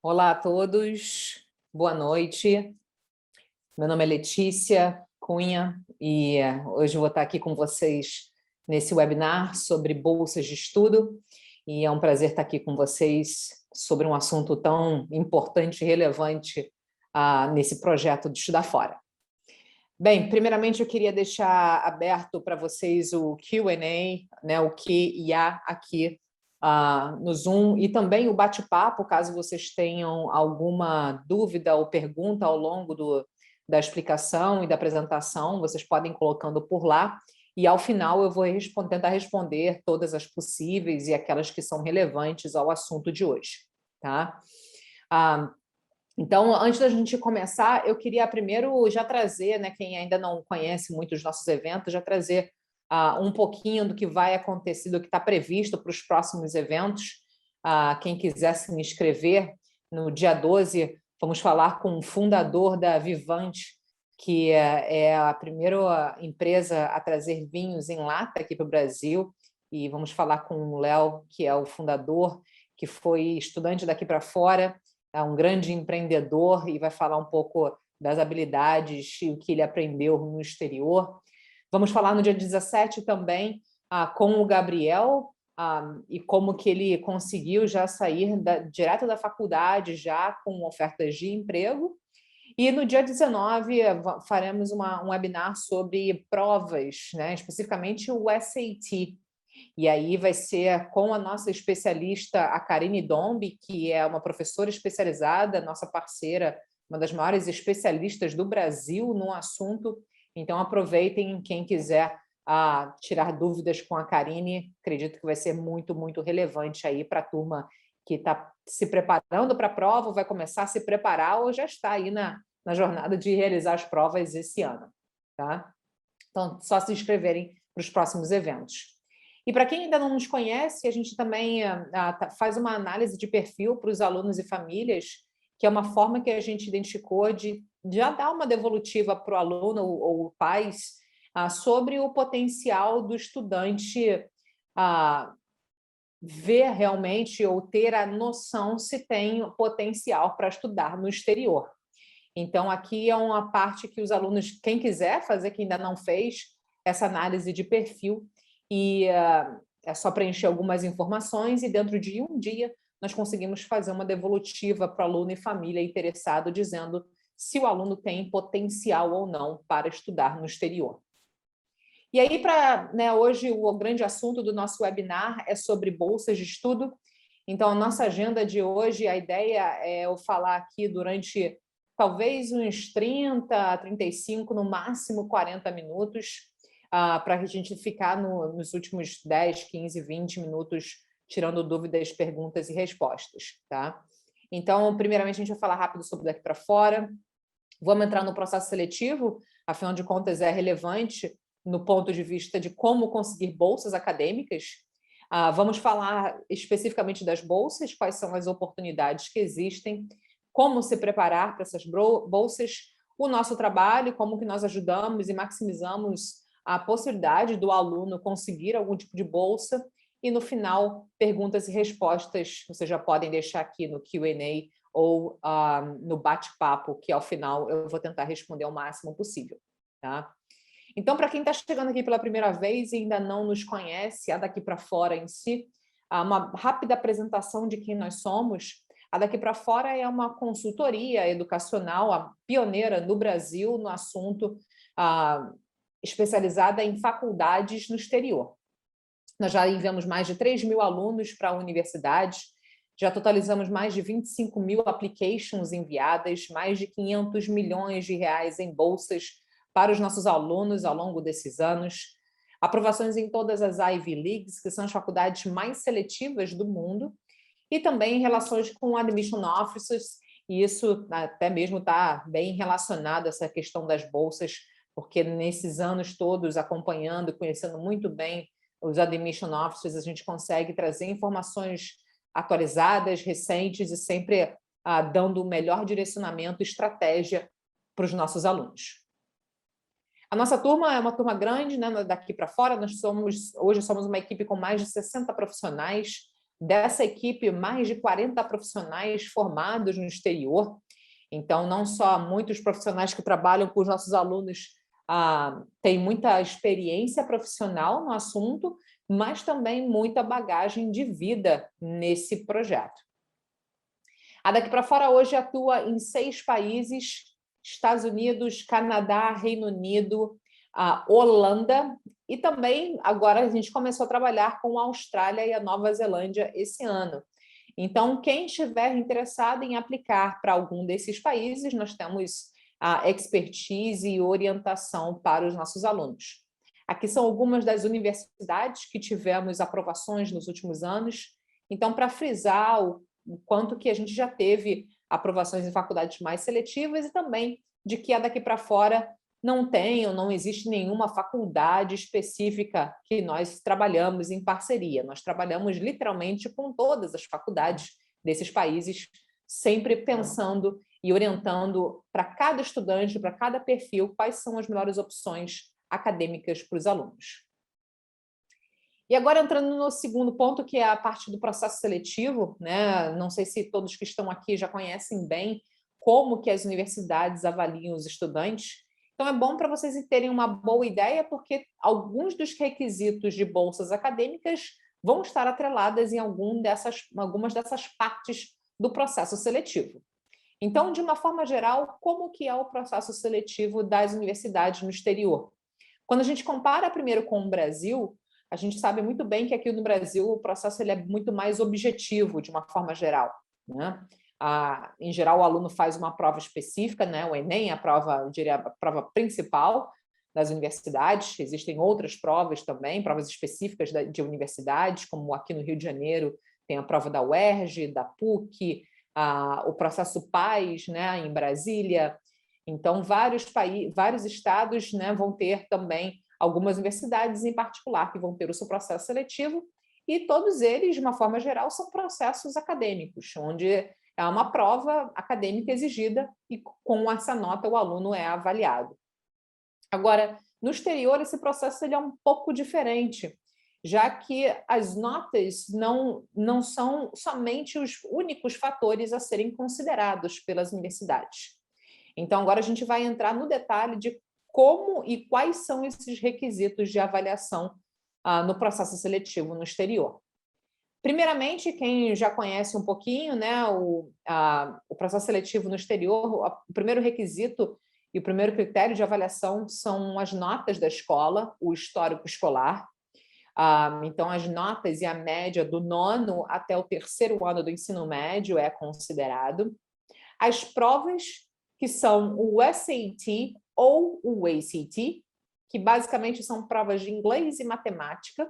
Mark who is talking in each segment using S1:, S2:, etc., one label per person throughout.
S1: Olá a todos, boa noite. Meu nome é Letícia Cunha e hoje eu vou estar aqui com vocês nesse webinar sobre bolsas de estudo e é um prazer estar aqui com vocês sobre um assunto tão importante e relevante nesse projeto de estudar fora. Bem, primeiramente eu queria deixar aberto para vocês o Q&A, né, o Q&A aqui no Zoom, e também o bate-papo, caso vocês tenham alguma dúvida ou pergunta ao longo da explicação e da apresentação, vocês podem ir colocando por lá, e ao final eu vou tentar responder todas as possíveis e aquelas que são relevantes ao assunto de hoje, tá? Então, antes da gente começar, eu queria primeiro já trazer, né, quem ainda não conhece muito os nossos eventos, já trazer um pouquinho do que vai acontecer, do que está previsto para os próximos eventos. Quem quiser se inscrever, no dia 12, vamos falar com o fundador da Vivante, que é a primeira empresa a trazer vinhos em lata aqui para o Brasil, e vamos falar com o Léo, que é o fundador, que foi estudante daqui para fora, é um grande empreendedor e vai falar um pouco das habilidades e o que ele aprendeu no exterior. Vamos falar no dia 17 também com o Gabriel e como que ele conseguiu já sair direto da faculdade, já com ofertas de emprego. E no dia 19 faremos um webinar sobre provas, né? Especificamente o SAT. E aí vai ser com a nossa especialista, a Karine Dombi, que é uma professora especializada, nossa parceira, uma das maiores especialistas do Brasil no assunto. Então, aproveitem quem quiser tirar dúvidas com a Karine. Acredito que vai ser muito, muito relevante aí para a turma que está se preparando para a prova, vai começar a se preparar ou já está aí na jornada de realizar as provas esse ano. Tá? Então, só se inscreverem para os próximos eventos. E para quem ainda não nos conhece, a gente também faz uma análise de perfil para os alunos e famílias, que é uma forma que a gente identificou de já dar uma devolutiva para o aluno ou pais sobre o potencial do estudante ver realmente ou ter a noção se tem potencial para estudar no exterior. Então, aqui é uma parte que os alunos, quem quiser fazer, que ainda não fez, essa análise de perfil, e é só preencher algumas informações e dentro de um dia nós conseguimos fazer uma devolutiva para o aluno e família interessado, dizendo se o aluno tem potencial ou não para estudar no exterior. E aí, hoje, o grande assunto do nosso webinar é sobre bolsas de estudo. Então, a nossa agenda de hoje, a ideia é eu falar aqui durante talvez uns 30, 35, no máximo 40 minutos, para a gente ficar nos últimos 10, 15, 20 minutos tirando dúvidas, perguntas e respostas. Tá? Então, primeiramente, a gente vai falar rápido sobre daqui para fora. Vamos entrar no processo seletivo, afinal de contas é relevante no ponto de vista de como conseguir bolsas acadêmicas. Vamos falar especificamente das bolsas, quais são as oportunidades que existem, como se preparar para essas bolsas, o nosso trabalho, como que nós ajudamos e maximizamos a possibilidade do aluno conseguir algum tipo de bolsa, e no final, perguntas e respostas, vocês já podem deixar aqui no Q&A ou no bate-papo, que ao final eu vou tentar responder o máximo possível. Tá? Então, para quem está chegando aqui pela primeira vez e ainda não nos conhece, a Daqui para Fora em si, uma rápida apresentação de quem nós somos. A Daqui para Fora é uma consultoria educacional, a pioneira no Brasil no assunto, especializada em faculdades no exterior. Nós já enviamos mais de 3.000 alunos para universidades, já totalizamos mais de 25 mil applications enviadas, mais de 500 milhões de reais em bolsas para os nossos alunos ao longo desses anos, aprovações em todas as Ivy Leagues, que são as faculdades mais seletivas do mundo, e também relações com admission officers, e isso até mesmo está bem relacionado a essa questão das bolsas, porque nesses anos todos acompanhando e conhecendo muito bem os admission officers, a gente consegue trazer informações atualizadas, recentes e sempre dando o melhor direcionamento e estratégia para os nossos alunos. A nossa turma é uma turma grande, né, daqui para fora, hoje somos uma equipe com mais de 60 profissionais, Dessa equipe, mais de 40 profissionais formados no exterior. Então, não só muitos profissionais que trabalham com os nossos alunos têm muita experiência profissional no assunto, mas também muita bagagem de vida nesse projeto. A Daqui para Fora hoje atua em 6 países: Estados Unidos, Canadá, Reino Unido, Holanda, e também agora a gente começou a trabalhar com a Austrália e a Nova Zelândia esse ano. Então, quem estiver interessado em aplicar para algum desses países, nós temos a expertise e orientação para os nossos alunos. Aqui são algumas das universidades que tivemos aprovações nos últimos anos. Então, para frisar o quanto que a gente já teve aprovações em faculdades mais seletivas e também de que a Daqui para Fora não tem ou não existe nenhuma faculdade específica que nós trabalhamos em parceria. Nós trabalhamos literalmente com todas as faculdades desses países, sempre pensando e orientando para cada estudante, para cada perfil, quais são as melhores opções acadêmicas para os alunos. E agora entrando no segundo ponto, que é a parte do processo seletivo, né? Não sei se todos que estão aqui já conhecem bem como que as universidades avaliam os estudantes. Então, é bom para vocês terem uma boa ideia, porque alguns dos requisitos de bolsas acadêmicas vão estar atreladas em algumas dessas partes do processo seletivo. Então, de uma forma geral, como que é o processo seletivo das universidades no exterior? Quando a gente compara primeiro com o Brasil, a gente sabe muito bem que aqui no Brasil o processo ele é muito mais objetivo, de uma forma geral, né? Em geral, o aluno faz uma prova específica, né? O Enem, a prova principal das universidades. Existem outras provas também, provas específicas de universidades, como aqui no Rio de Janeiro tem a prova da UERJ, da PUC, o processo PAS, né? Em Brasília. Então, vários estados, né, vão ter também algumas universidades em particular que vão ter o seu processo seletivo, e todos eles, de uma forma geral, são processos acadêmicos, onde é uma prova acadêmica exigida e com essa nota o aluno é avaliado. Agora, no exterior, esse processo ele é um pouco diferente, já que as notas não são somente os únicos fatores a serem considerados pelas universidades. Então, agora a gente vai entrar no detalhe de como e quais são esses requisitos de avaliação no processo seletivo no exterior. Primeiramente, quem já conhece um pouquinho, né, o processo seletivo no exterior, o primeiro requisito e o primeiro critério de avaliação são as notas da escola, o histórico escolar. Então, as notas e a média do 9º até o 3º ano do ensino médio é considerado. As provas, que são o SAT ou o ACT, que basicamente são provas de inglês e matemática,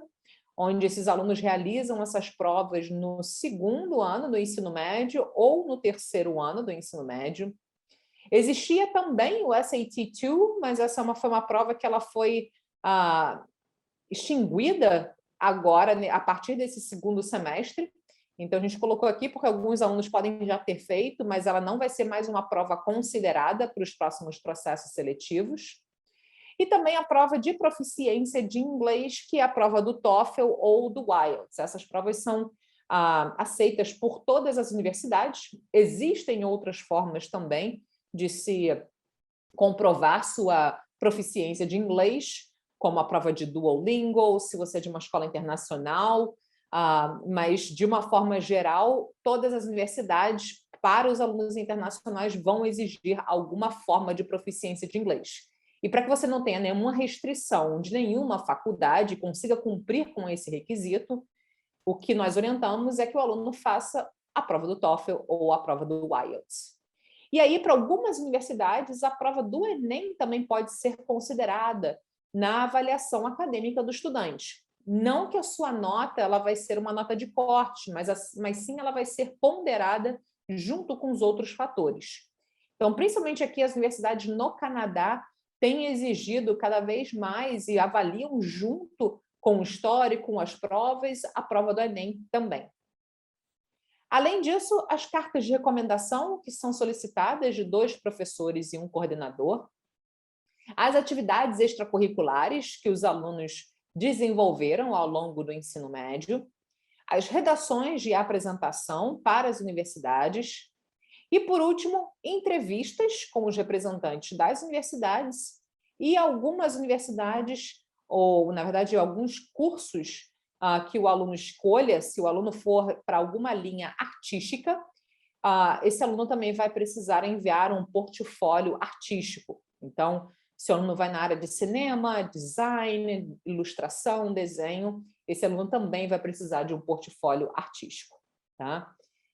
S1: onde esses alunos realizam essas provas no 2º ano do ensino médio ou no 3º ano do ensino médio. Existia também o SAT-2, mas essa foi uma prova que ela foi extinguida agora, a partir desse 2º semestre. Então, a gente colocou aqui porque alguns alunos podem já ter feito, mas ela não vai ser mais uma prova considerada para os próximos processos seletivos. E também a prova de proficiência de inglês, que é a prova do TOEFL ou do IELTS. Essas provas são aceitas por todas as universidades. Existem outras formas também de se comprovar sua proficiência de inglês, como a prova de Duolingo, se você é de uma escola internacional, mas, de uma forma geral, todas as universidades, para os alunos internacionais, vão exigir alguma forma de proficiência de inglês. E para que você não tenha nenhuma restrição de nenhuma faculdade, consiga cumprir com esse requisito, o que nós orientamos é que o aluno faça a prova do TOEFL ou a prova do IELTS. E aí, para algumas universidades, a prova do Enem também pode ser considerada na avaliação acadêmica do estudante. Não que a sua nota ela vai ser uma nota de corte, mas sim ela vai ser ponderada junto com os outros fatores. Então, principalmente aqui, as universidades no Canadá têm exigido cada vez mais e avaliam junto com o histórico, com as provas, a prova do Enem também. Além disso, as cartas de recomendação, que são solicitadas de 2 professores e um coordenador, as atividades extracurriculares que os alunos desenvolveram ao longo do ensino médio, as redações de apresentação para as universidades e, por último, entrevistas com os representantes das universidades e algumas universidades, ou, na verdade, alguns cursos que o aluno escolha. Se o aluno for para alguma linha artística, esse aluno também vai precisar enviar um portfólio artístico. Então, se o aluno vai na área de cinema, design, ilustração, desenho, esse aluno também vai precisar de um portfólio artístico. Tá?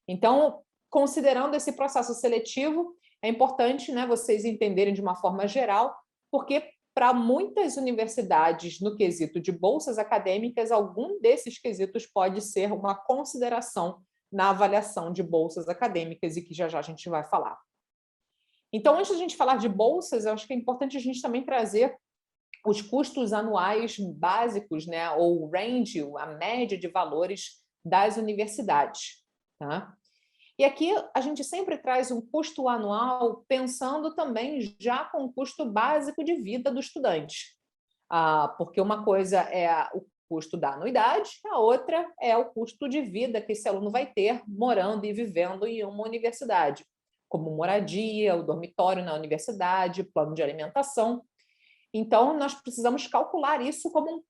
S1: Então, considerando esse processo seletivo, é importante, né, vocês entenderem de uma forma geral, porque para muitas universidades, no quesito de bolsas acadêmicas, algum desses quesitos pode ser uma consideração na avaliação de bolsas acadêmicas, e que já a gente vai falar. Então, antes de a gente falar de bolsas, eu acho que é importante a gente também trazer os custos anuais básicos, né, ou o range, a média de valores das universidades. Tá? E aqui a gente sempre traz um custo anual pensando também já com o custo básico de vida do estudante. Porque uma coisa é o custo da anuidade, a outra é o custo de vida que esse aluno vai ter morando e vivendo em uma universidade, como moradia, o dormitório na universidade, plano de alimentação. Então, nós precisamos calcular isso como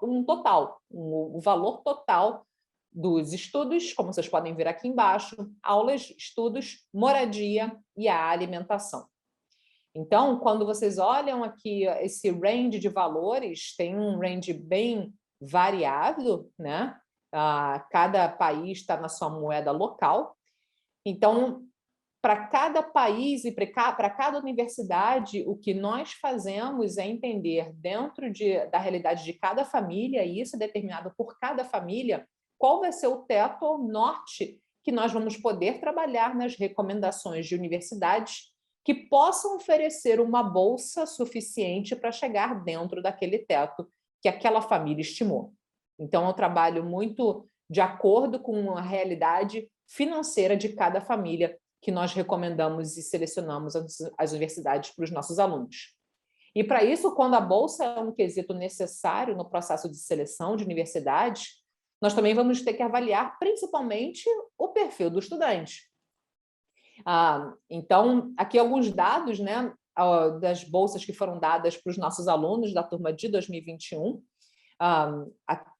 S1: um total, o valor total dos estudos, como vocês podem ver aqui embaixo, aulas, estudos, moradia e a alimentação. Então, quando vocês olham aqui esse range de valores, tem um range bem variável, né? Cada país está na sua moeda local. Então, para cada país e para cada universidade, o que nós fazemos é entender dentro da realidade de cada família, e isso é determinado por cada família, qual vai ser o teto norte que nós vamos poder trabalhar nas recomendações de universidades que possam oferecer uma bolsa suficiente para chegar dentro daquele teto que aquela família estimou. Então, eu trabalho muito de acordo com a realidade financeira de cada família que nós recomendamos e selecionamos as universidades para os nossos alunos. E, para isso, quando a bolsa é um quesito necessário no processo de seleção de universidades, nós também vamos ter que avaliar principalmente o perfil do estudante. Então, aqui alguns dados, né, das bolsas que foram dadas para os nossos alunos da turma de 2021.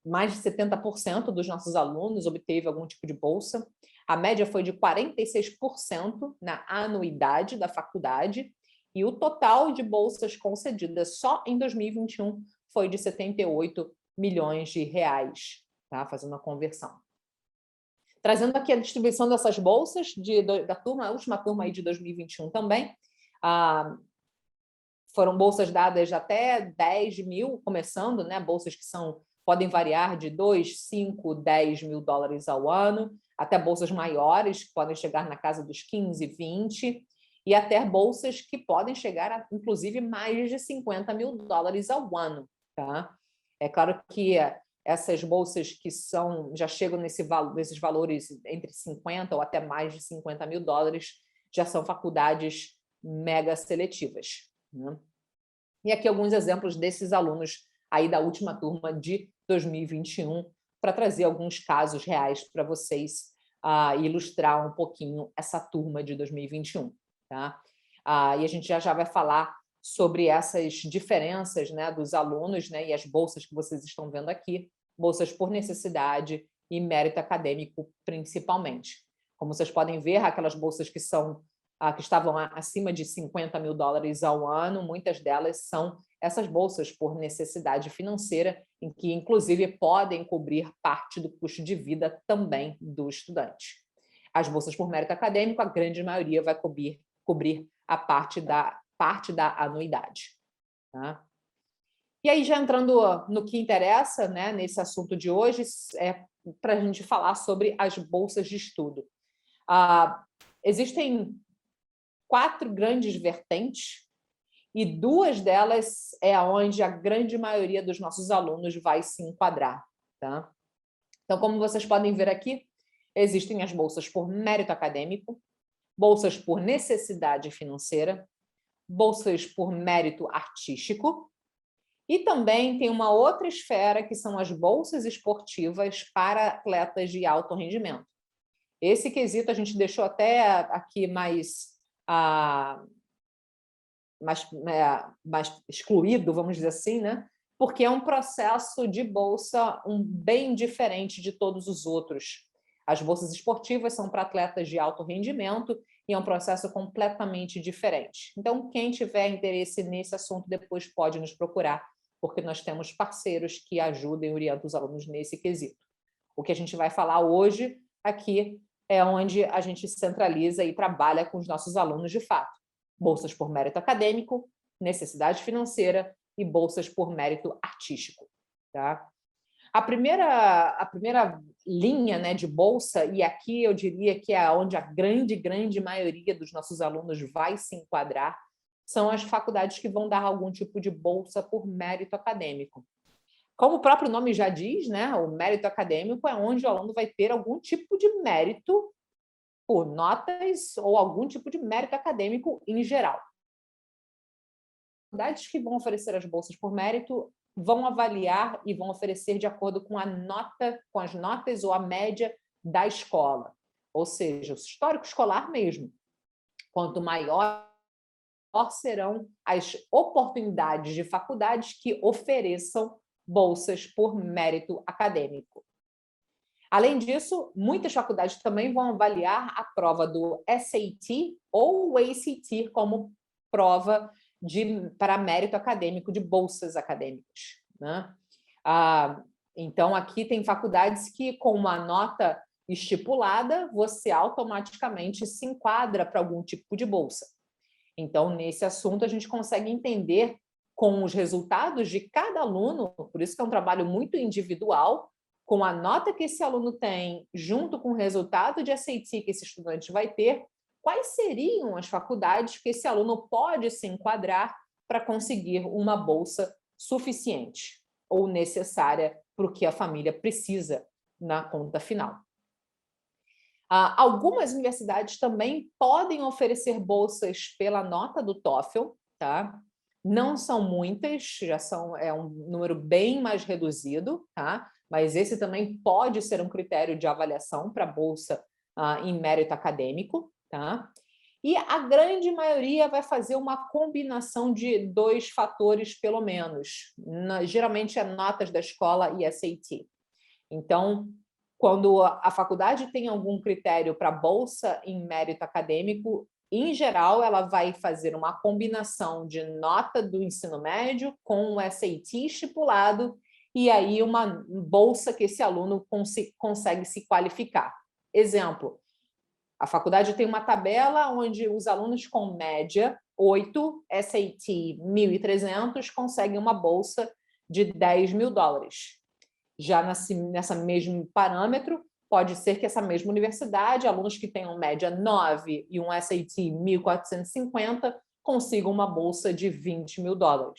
S1: Mais de 70% dos nossos alunos obteve algum tipo de bolsa. A média foi de 46% na anuidade da faculdade, e o total de bolsas concedidas só em 2021 foi de 78 milhões de reais, tá? Fazendo a conversão. Trazendo aqui a distribuição dessas bolsas da turma, a última turma aí de 2021 também, foram bolsas dadas até 10 mil, começando, né? Bolsas que podem variar de 2, 5, 10 mil dólares ao ano, até bolsas maiores, que podem chegar na casa dos 15, 20, e até bolsas que podem chegar a, inclusive, mais de 50 mil dólares ao ano. Tá? É claro que essas bolsas que já chegam nesses valores entre 50 ou até mais de 50 mil dólares, já são faculdades mega seletivas. Né? E aqui alguns exemplos desses alunos aí da última turma de 2021, para trazer alguns casos reais para vocês ilustrar um pouquinho essa turma de 2021. Tá? E a gente já vai falar sobre essas diferenças, né, dos alunos, né, e as bolsas que vocês estão vendo aqui, bolsas por necessidade e mérito acadêmico principalmente. Como vocês podem ver, aquelas bolsas que estavam acima de 50 mil dólares ao ano, muitas delas são essas bolsas por necessidade financeira, em que, inclusive, podem cobrir parte do custo de vida também do estudante. As bolsas por mérito acadêmico, a grande maioria vai cobrir a parte da anuidade. Tá? E aí, já entrando no que interessa, né, nesse assunto de hoje, para a gente falar sobre as bolsas de estudo. Existem 4 grandes vertentes, e 2 delas é onde a grande maioria dos nossos alunos vai se enquadrar. Tá? Então, como vocês podem ver aqui, existem as bolsas por mérito acadêmico, bolsas por necessidade financeira, bolsas por mérito artístico E também tem uma outra esfera, que são as bolsas esportivas para atletas de alto rendimento. Esse quesito a gente deixou até aqui mais excluído, vamos dizer assim, né? Porque é um processo de bolsa bem diferente de todos os outros. As bolsas esportivas são para atletas de alto rendimento e é um processo completamente diferente. Então, quem tiver interesse nesse assunto, depois pode nos procurar, porque nós temos parceiros que ajudam e orientam os alunos nesse quesito. O que a gente vai falar hoje aqui é onde a gente centraliza e trabalha com os nossos alunos de fato. Bolsas por mérito acadêmico, necessidade financeira e bolsas por mérito artístico. Tá? A primeira linha, né, de bolsa, e aqui eu diria que é onde a grande maioria dos nossos alunos vai se enquadrar, são as faculdades que vão dar algum tipo de bolsa por mérito acadêmico. Como o próprio nome já diz, né, o mérito acadêmico é onde o aluno vai ter algum tipo de mérito por notas ou algum tipo de mérito acadêmico em geral. As faculdades que vão oferecer as bolsas por mérito vão avaliar e vão oferecer de acordo com as notas ou a média da escola, ou seja, o histórico escolar mesmo. Quanto maior serão as oportunidades de faculdades que ofereçam bolsas por mérito acadêmico. Além disso, muitas faculdades também vão avaliar a prova do SAT ou o ACT como prova para mérito acadêmico de bolsas acadêmicas. Né? Então, aqui tem faculdades que, com uma nota estipulada, você automaticamente se enquadra para algum tipo de bolsa. Então, nesse assunto, a gente consegue entender com os resultados de cada aluno, por isso que é um trabalho muito individual, com a nota que esse aluno tem, junto com o resultado de SAT que esse estudante vai ter, quais seriam as faculdades que esse aluno pode se enquadrar para conseguir uma bolsa suficiente ou necessária para o que a família precisa na conta final. Algumas universidades também podem oferecer bolsas pela nota do TOEFL, tá? Não são muitas, é um número bem mais reduzido, tá? Mas esse também pode ser um critério de avaliação para bolsa em mérito acadêmico, tá? E a grande maioria vai fazer uma combinação de 2 fatores, pelo menos. Geralmente é notas da escola e SAT. Então, quando a faculdade tem algum critério para bolsa em mérito acadêmico, em geral, ela vai fazer uma combinação de nota do ensino médio com o SAT estipulado e aí uma bolsa que esse aluno consegue se qualificar. Exemplo, a faculdade tem uma tabela onde os alunos com média 8, SAT 1.300, conseguem uma bolsa de $10.000. Já nessa mesmo parâmetro, pode ser que essa mesma universidade, alunos que tenham média 9 e um SAT 1.450, consigam uma bolsa de $20.000.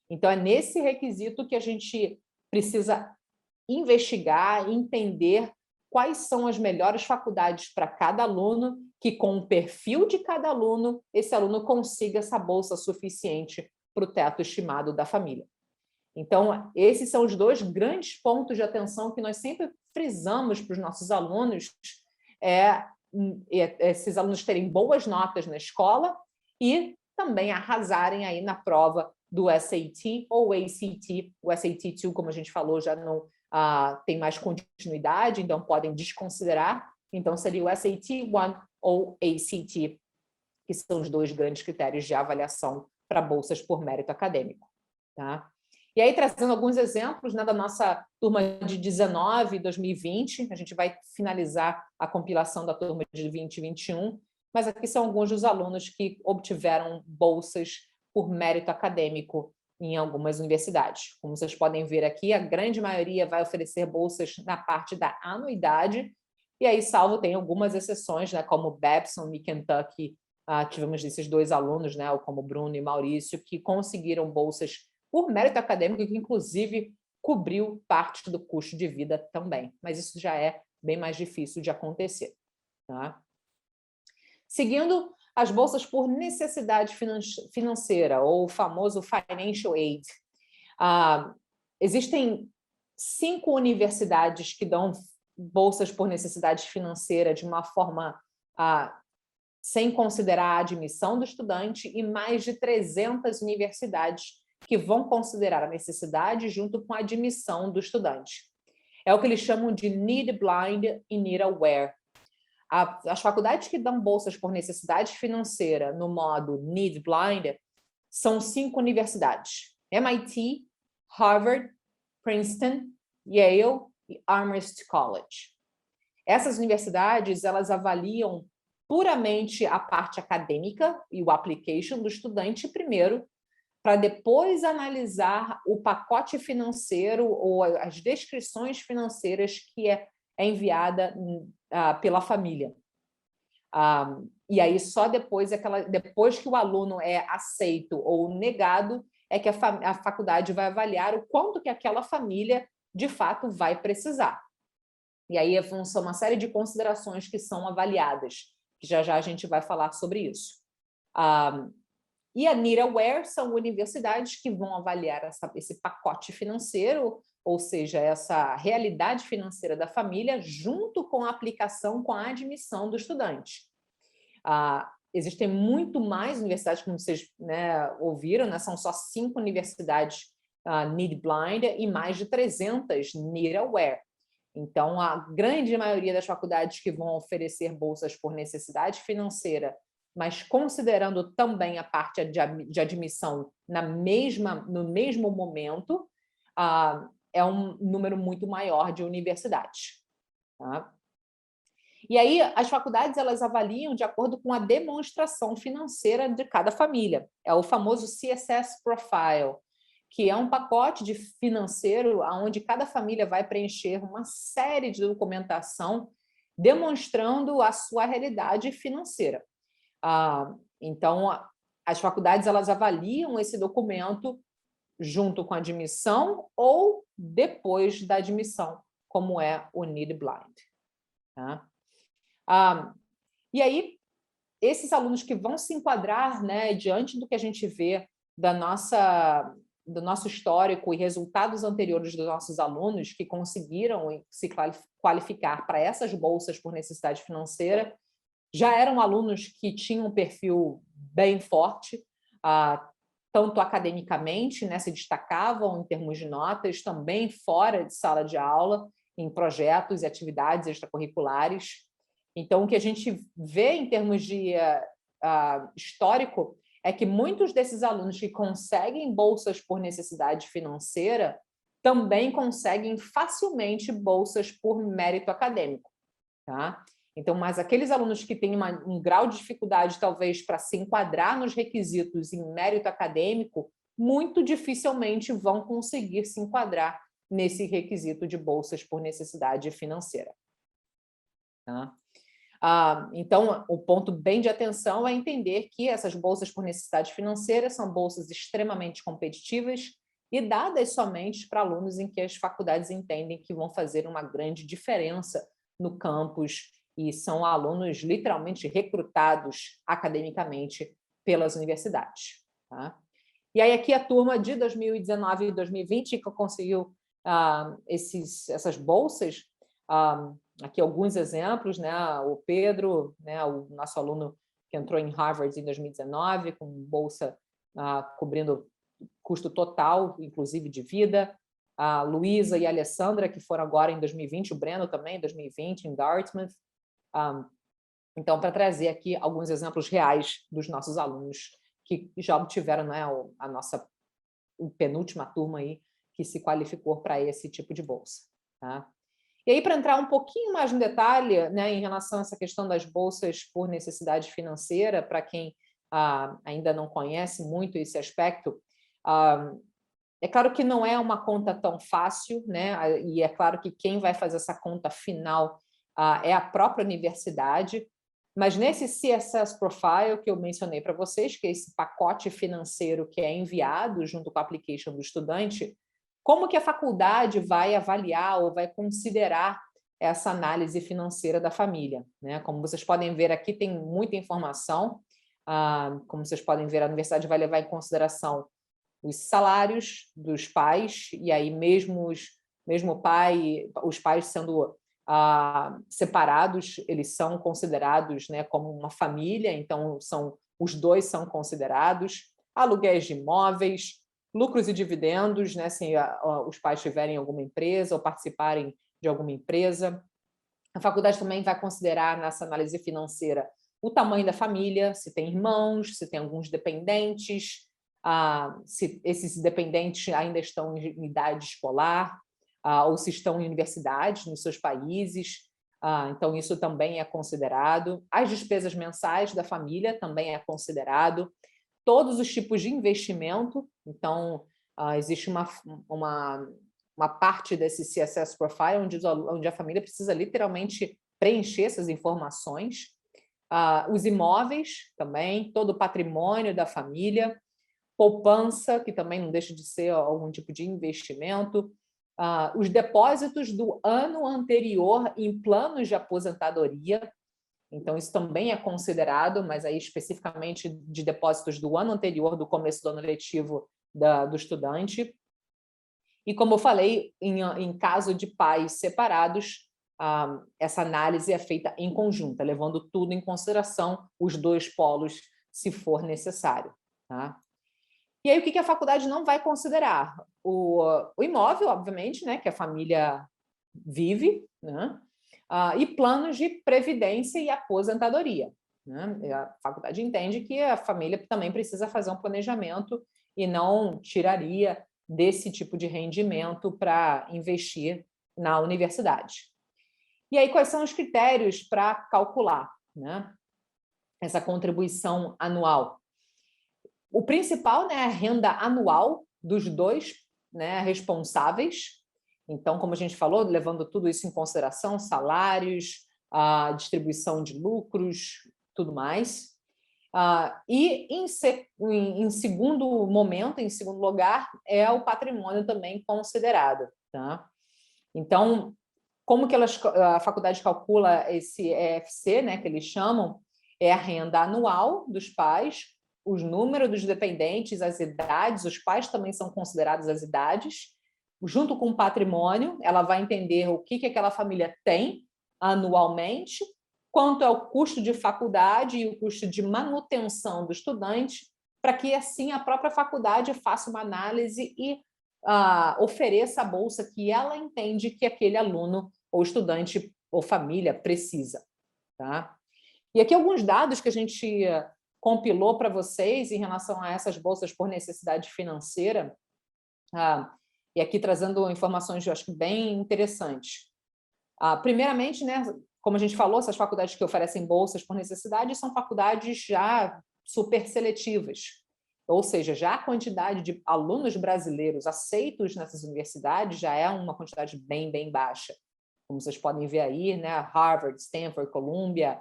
S1: Então, é nesse requisito que a gente precisa investigar, entender quais são as melhores faculdades para cada aluno, que com o perfil de cada aluno, esse aluno consiga essa bolsa suficiente para o teto estimado da família. Então, esses são os 2 grandes pontos de atenção que nós sempre frisamos para os nossos alunos, esses alunos terem boas notas na escola e também arrasarem aí na prova do SAT ou ACT. O SAT2, como a gente falou, já não tem mais continuidade, então podem desconsiderar. Então, seria o SAT1 ou ACT, que são os 2 grandes critérios de avaliação para bolsas por mérito acadêmico. Tá? E aí, trazendo alguns exemplos, né, da nossa turma de 19 e 2020, a gente vai finalizar a compilação da turma de 2021, mas aqui são alguns dos alunos que obtiveram bolsas por mérito acadêmico em algumas universidades. Como vocês podem ver aqui, a grande maioria vai oferecer bolsas na parte da anuidade, e aí, salvo, tem algumas exceções, né, como Babson e Kentucky, tivemos esses 2 alunos, né, como Bruno e Maurício, que conseguiram bolsas por mérito acadêmico, que inclusive cobriu parte do custo de vida também. Mas isso já é bem mais difícil de acontecer. Tá? Seguindo, as bolsas por necessidade financeira, ou o famoso Financial Aid. Existem 5 universidades que dão bolsas por necessidade financeira de uma forma sem considerar a admissão do estudante, e mais de 300 universidades que vão considerar a necessidade junto com a admissão do estudante. É o que eles chamam de Need Blind e Need Aware. As faculdades que dão bolsas por necessidade financeira no modo Need Blind são 5 universidades: MIT, Harvard, Princeton, Yale e Amherst College. Essas universidades, elas avaliam puramente a parte acadêmica e o application do estudante primeiro, para depois analisar o pacote financeiro ou as descrições financeiras que é enviada pela família. E aí só depois que o aluno é aceito ou negado, é que a faculdade vai avaliar o quanto que aquela família, de fato, vai precisar. E aí são uma série de considerações que são avaliadas, que já a gente vai falar sobre isso. E a Need Aware são universidades que vão avaliar esse pacote financeiro, ou seja, essa realidade financeira da família, junto com a aplicação, com a admissão do estudante. Existem muito mais universidades, como vocês ouviram, né? São só 5 universidades Need Blind e mais de 300 Need Aware. Então, a grande maioria das faculdades que vão oferecer bolsas por necessidade financeira, mas considerando também a parte de admissão no mesmo momento, é um número muito maior de universidades. Tá? E aí, as faculdades, elas avaliam de acordo com a demonstração financeira de cada família. É o famoso CSS Profile, que é um pacote financeiro onde cada família vai preencher uma série de documentação demonstrando a sua realidade financeira. Então, as faculdades, elas avaliam esse documento junto com a admissão ou depois da admissão, como é o Need Blind. Tá? E aí, esses alunos que vão se enquadrar, né, diante do que a gente vê do nosso histórico e resultados anteriores dos nossos alunos que conseguiram se qualificar para essas bolsas por necessidade financeira, já eram alunos que tinham um perfil bem forte, tanto academicamente, né, se destacavam em termos de notas, também fora de sala de aula, em projetos e atividades extracurriculares. Então, o que a gente vê em termos de histórico é que muitos desses alunos que conseguem bolsas por necessidade financeira também conseguem facilmente bolsas por mérito acadêmico. Tá? Então, mas aqueles alunos que têm um grau de dificuldade, talvez, para se enquadrar nos requisitos em mérito acadêmico, muito dificilmente vão conseguir se enquadrar nesse requisito de bolsas por necessidade financeira. Tá? Então, o ponto bem de atenção é entender que essas bolsas por necessidade financeira são bolsas extremamente competitivas e dadas somente para alunos em que as faculdades entendem que vão fazer uma grande diferença no campus e são alunos literalmente recrutados academicamente pelas universidades. Tá? E aí aqui a turma de 2019 e 2020 que conseguiu essas bolsas, aqui alguns exemplos, né? O Pedro, né? O nosso aluno que entrou em Harvard em 2019, com bolsa cobrindo custo total, inclusive de vida. A Luísa e a Alessandra, que foram agora em 2020, o Breno também em 2020, em Dartmouth. Então, para trazer aqui alguns exemplos reais dos nossos alunos que já obtiveram, né, a penúltima turma aí que se qualificou para esse tipo de bolsa. Tá? E aí, para entrar um pouquinho mais no detalhe, né, em relação a essa questão das bolsas por necessidade financeira, para quem ainda não conhece muito esse aspecto, é claro que não é uma conta tão fácil, né? E é claro que quem vai fazer essa conta final é a própria universidade, mas nesse CSS Profile que eu mencionei para vocês, que é esse pacote financeiro que é enviado junto com a application do estudante, como que a faculdade vai avaliar ou vai considerar essa análise financeira da família, né? Como vocês podem ver aqui, tem muita informação. Como vocês podem ver, a universidade vai levar em consideração os salários dos pais, e aí mesmo os pais sendo separados, eles são considerados, né, como uma família, então os dois são considerados, aluguéis de imóveis, lucros e dividendos, né, se os pais tiverem alguma empresa ou participarem de alguma empresa. A faculdade também vai considerar nessa análise financeira o tamanho da família, se tem irmãos, se tem alguns dependentes, se esses dependentes ainda estão em idade escolar, ou se estão em universidades nos seus países, então isso também é considerado. As despesas mensais da família também é considerado. Todos os tipos de investimento, então existe uma parte desse CSS Profile onde a família precisa literalmente preencher essas informações. Os imóveis também, todo o patrimônio da família, poupança, que também não deixa de ser algum tipo de investimento, os depósitos do ano anterior em planos de aposentadoria, então isso também é considerado, mas aí especificamente de depósitos do ano anterior, do começo do ano letivo do estudante. E como eu falei, em caso de pais separados, essa análise é feita em conjunto, levando tudo em consideração, os dois polos, se for necessário. Tá? E aí, o que a faculdade não vai considerar? O imóvel, obviamente, né, que a família vive, né? E planos de previdência e aposentadoria. Né? A faculdade entende que a família também precisa fazer um planejamento e não tiraria desse tipo de rendimento para investir na universidade. E aí, quais são os critérios para calcular, né, essa contribuição anual? O principal, né, é a renda anual dos dois, né, responsáveis. Então, como a gente falou, levando tudo isso em consideração, salários, a distribuição de lucros, tudo mais. E em segundo momento, em segundo lugar, é o patrimônio também considerado. Tá? Então, como que a faculdade calcula esse EFC, né, que eles chamam, é a renda anual dos pais, os números dos dependentes, as idades, os pais também são considerados as idades, junto com o patrimônio, ela vai entender o que aquela família tem anualmente, quanto é o custo de faculdade e o custo de manutenção do estudante, para que assim a própria faculdade faça uma análise e ofereça a bolsa que ela entende que aquele aluno ou estudante ou família precisa. Tá? E aqui alguns dados que a gente compilou para vocês em relação a essas bolsas por necessidade financeira, e aqui trazendo informações, eu acho que bem interessantes. Primeiramente, né, como a gente falou, essas faculdades que oferecem bolsas por necessidade são faculdades já super seletivas, ou seja, já a quantidade de alunos brasileiros aceitos nessas universidades já é uma quantidade bem, bem baixa. Como vocês podem ver aí, né, Harvard, Stanford, Columbia,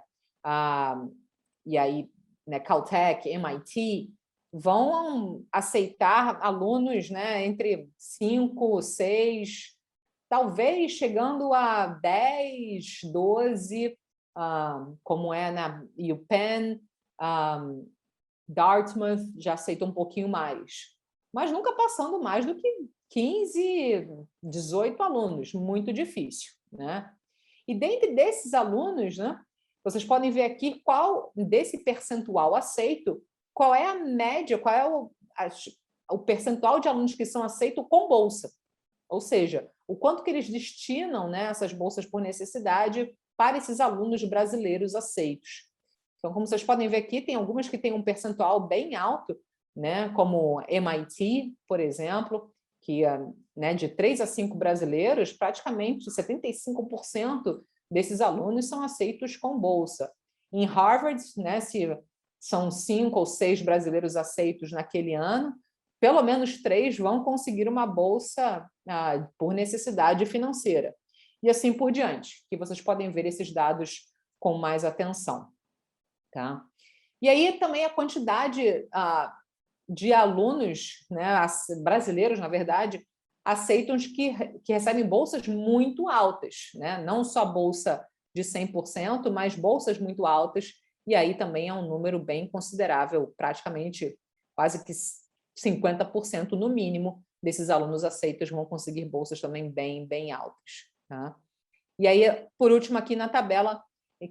S1: e aí, né, Caltech, MIT, vão aceitar alunos, né, entre 5, 6, talvez chegando a 10, 12, como é na UPenn, Dartmouth já aceita um pouquinho mais, mas nunca passando mais do que 15, 18 alunos, muito difícil. Né? E dentre desses alunos, né, vocês podem ver aqui qual desse percentual aceito, qual é a média, qual é o percentual de alunos que são aceitos com bolsa. Ou seja, o quanto que eles destinam, né, essas bolsas por necessidade para esses alunos brasileiros aceitos. Então, como vocês podem ver aqui, tem algumas que têm um percentual bem alto, né, como MIT, por exemplo, que né, de 3 a 5 brasileiros, praticamente 75% desses alunos são aceitos com bolsa. Em Harvard, né, se são 5 ou 6 brasileiros aceitos naquele ano, pelo menos 3 vão conseguir uma bolsa por necessidade financeira. E assim por diante, que vocês podem ver esses dados com mais atenção. Tá? E aí também a quantidade de alunos, né, brasileiros, na verdade, aceitam que recebem bolsas muito altas, né? Não só bolsa de 100%, mas bolsas muito altas, e aí também é um número bem considerável, praticamente quase que 50% no mínimo desses alunos aceitos vão conseguir bolsas também bem altas. Tá? E aí, por último, aqui na tabela,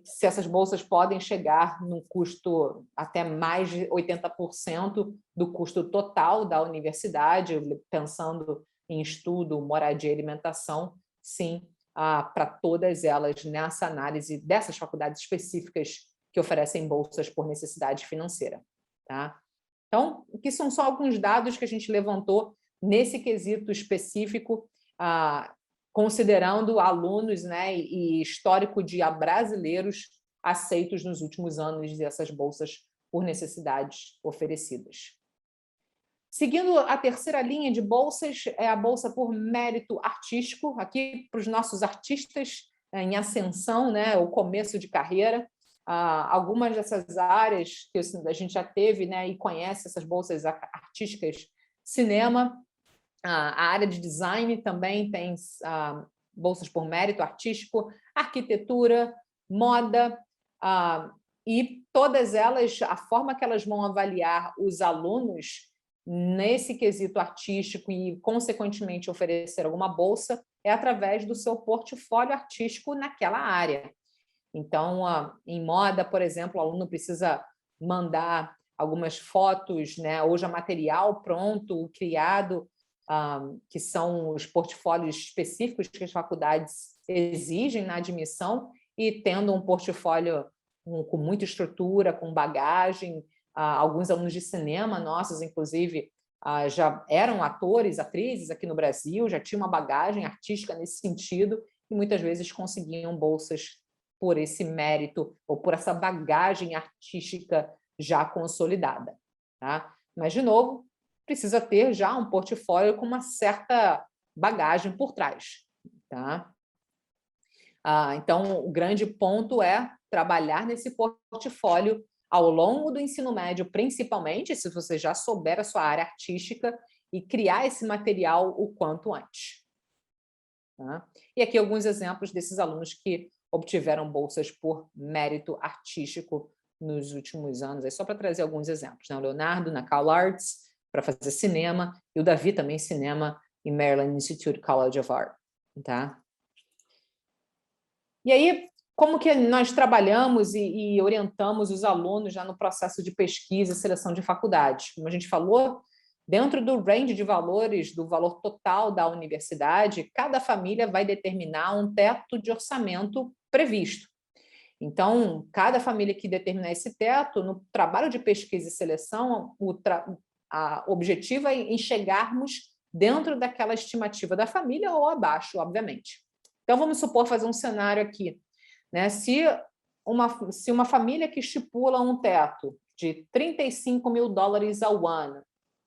S1: se essas bolsas podem chegar num custo até mais de 80% do custo total da universidade, pensando em estudo, moradia e alimentação, sim, para todas elas nessa análise dessas faculdades específicas que oferecem bolsas por necessidade financeira. Tá? Então, aqui são só alguns dados que a gente levantou nesse quesito específico, considerando alunos, né, e histórico de brasileiros aceitos nos últimos anos dessas bolsas por necessidades oferecidas. Seguindo a terceira linha de bolsas, é a bolsa por mérito artístico, aqui para os nossos artistas em ascensão, né, o começo de carreira. Algumas dessas áreas que a gente já teve, né, e conhece essas bolsas artísticas, cinema, a área de design também tem bolsas por mérito artístico, arquitetura, moda, e todas elas, a forma que elas vão avaliar os alunos nesse quesito artístico e, consequentemente, oferecer alguma bolsa é através do seu portfólio artístico naquela área. Então, em moda, por exemplo, o aluno precisa mandar algumas fotos, né, ou já material pronto, criado, que são os portfólios específicos que as faculdades exigem na admissão, e tendo um portfólio com muita estrutura, com bagagem. Alguns alunos de cinema nossos, inclusive, já eram atores, atrizes aqui no Brasil, já tinham uma bagagem artística nesse sentido, e muitas vezes conseguiam bolsas por esse mérito ou por essa bagagem artística já consolidada. Tá? Mas, de novo, precisa ter já um portfólio com uma certa bagagem por trás. Tá? Então, o grande ponto é trabalhar nesse portfólio ao longo do ensino médio, principalmente, se você já souber a sua área artística, e criar esse material o quanto antes. Tá? E aqui alguns exemplos desses alunos que obtiveram bolsas por mérito artístico nos últimos anos, aí só para trazer alguns exemplos. Né? O Leonardo, na Cal Arts, para fazer cinema, e o Davi também cinema em Maryland Institute College of Art. Tá? E aí, como que nós trabalhamos e orientamos os alunos já no processo de pesquisa e seleção de faculdades? Como a gente falou, dentro do range de valores, do valor total da universidade, cada família vai determinar um teto de orçamento previsto. Então, cada família que determinar esse teto, no trabalho de pesquisa e seleção, o objetivo é chegarmos dentro daquela estimativa da família ou abaixo, obviamente. Então, vamos supor, fazer um cenário aqui. Né? Se uma família que estipula um teto de $35 mil ao ano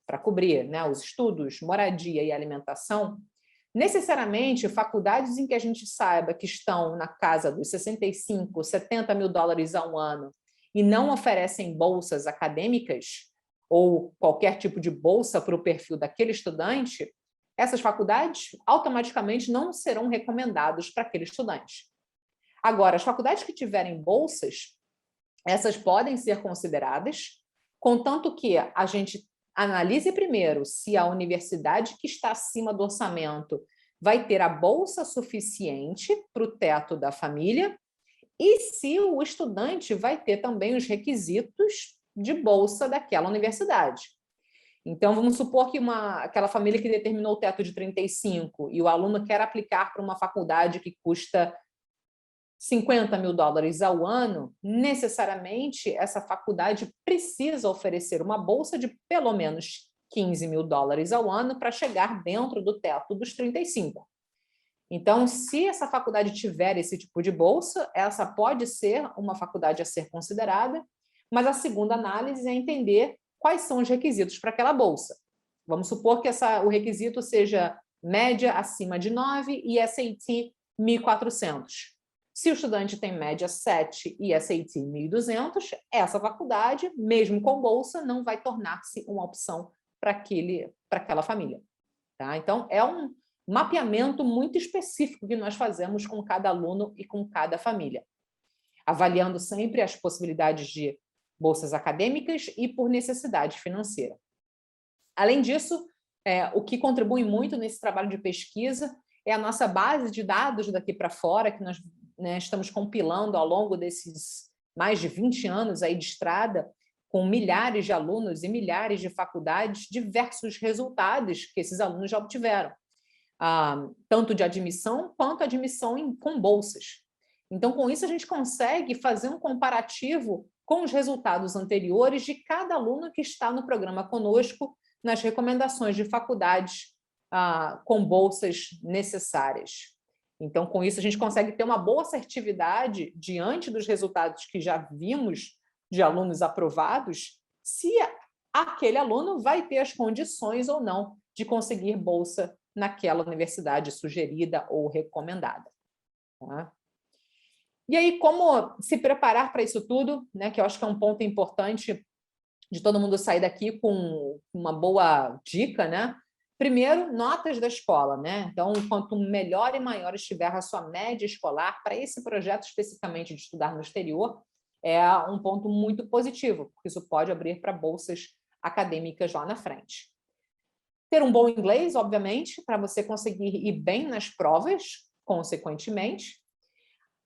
S1: para cobrir, né, os estudos, moradia e alimentação, necessariamente faculdades em que a gente saiba que estão na casa dos 65, 70 mil dólares ao ano e não oferecem bolsas acadêmicas ou qualquer tipo de bolsa para o perfil daquele estudante, essas faculdades automaticamente não serão recomendadas para aquele estudante. Agora, as faculdades que tiverem bolsas, essas podem ser consideradas, contanto que a gente analise primeiro se a universidade que está acima do orçamento vai ter a bolsa suficiente para o teto da família e se o estudante vai ter também os requisitos de bolsa daquela universidade. Então, vamos supor que aquela família que determinou o teto de 35 e o aluno quer aplicar para uma faculdade que custa 50 mil dólares ao ano, necessariamente essa faculdade precisa oferecer uma bolsa de pelo menos 15 mil dólares ao ano para chegar dentro do teto dos 35. Então, se essa faculdade tiver esse tipo de bolsa, essa pode ser uma faculdade a ser considerada, mas a segunda análise é entender quais são os requisitos para aquela bolsa. Vamos supor que o requisito seja média acima de 9 e SAT 1.400. Se o estudante tem média 7 e SAT 1.200, essa faculdade, mesmo com bolsa, não vai tornar-se uma opção para aquela família. Tá? Então, é um mapeamento muito específico que nós fazemos com cada aluno e com cada família, avaliando sempre as possibilidades de bolsas acadêmicas e por necessidade financeira. Além disso, o que contribui muito nesse trabalho de pesquisa é a nossa base de dados daqui para fora, que nós, né, estamos compilando ao longo desses mais de 20 anos aí de estrada, com milhares de alunos e milhares de faculdades, diversos resultados que esses alunos já obtiveram, tanto de admissão quanto admissão com bolsas. Então, com isso, a gente consegue fazer um comparativo com os resultados anteriores de cada aluno que está no programa conosco, nas recomendações de faculdades com bolsas necessárias. Então, com isso, a gente consegue ter uma boa assertividade diante dos resultados que já vimos de alunos aprovados, se aquele aluno vai ter as condições ou não de conseguir bolsa naquela universidade sugerida ou recomendada. Tá? E aí, como se preparar para isso tudo, né, que eu acho que é um ponto importante de todo mundo sair daqui com uma boa dica, né? Primeiro, notas da escola, né? Então, quanto melhor e maior estiver a sua média escolar, para esse projeto especificamente de estudar no exterior, é um ponto muito positivo, porque isso pode abrir para bolsas acadêmicas lá na frente. Ter um bom inglês, obviamente, para você conseguir ir bem nas provas, consequentemente.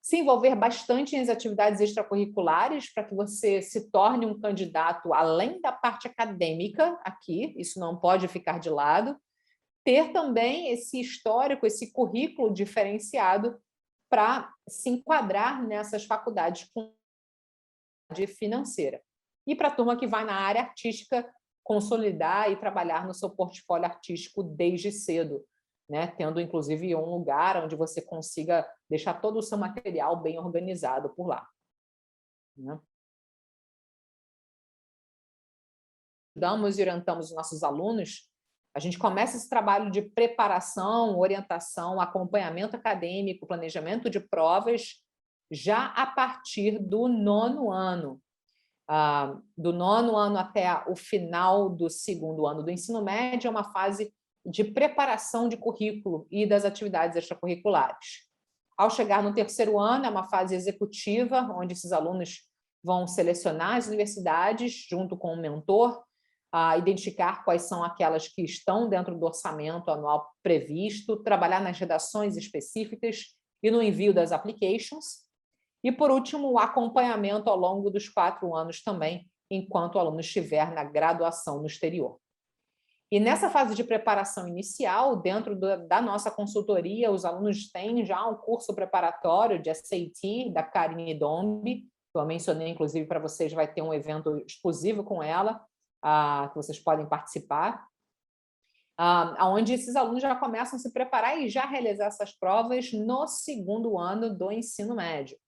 S1: Se envolver bastante nas atividades extracurriculares para que você se torne um candidato além da parte acadêmica aqui, isso não pode ficar de lado. Ter também esse histórico, esse currículo diferenciado para se enquadrar nessas faculdades com financeira. E para a turma que vai na área artística, consolidar e trabalhar no seu portfólio artístico desde cedo, né? Tendo, inclusive, um lugar onde você consiga deixar todo o seu material bem organizado por lá. Né? Damos e orientamos os nossos alunos, a gente começa esse trabalho de preparação, orientação, acompanhamento acadêmico, planejamento de provas, já a partir do 9º ano. Do 9º ano até o final do 2º ano do ensino médio, é uma fase de preparação de currículo e das atividades extracurriculares. Ao chegar no 3º ano, é uma fase executiva, onde esses alunos vão selecionar as universidades, junto com o mentor, identificar quais são aquelas que estão dentro do orçamento anual previsto, trabalhar nas redações específicas e no envio das applications. E, por último, o acompanhamento ao longo dos 4 anos também, enquanto o aluno estiver na graduação no exterior. E nessa fase de preparação inicial, dentro da nossa consultoria, os alunos têm já um curso preparatório de SAT, da Karine Dombi, que eu mencionei, inclusive, para vocês, vai ter um evento exclusivo com ela, que vocês podem participar, onde esses alunos já começam a se preparar e já realizar essas provas no 2º ano do ensino médio.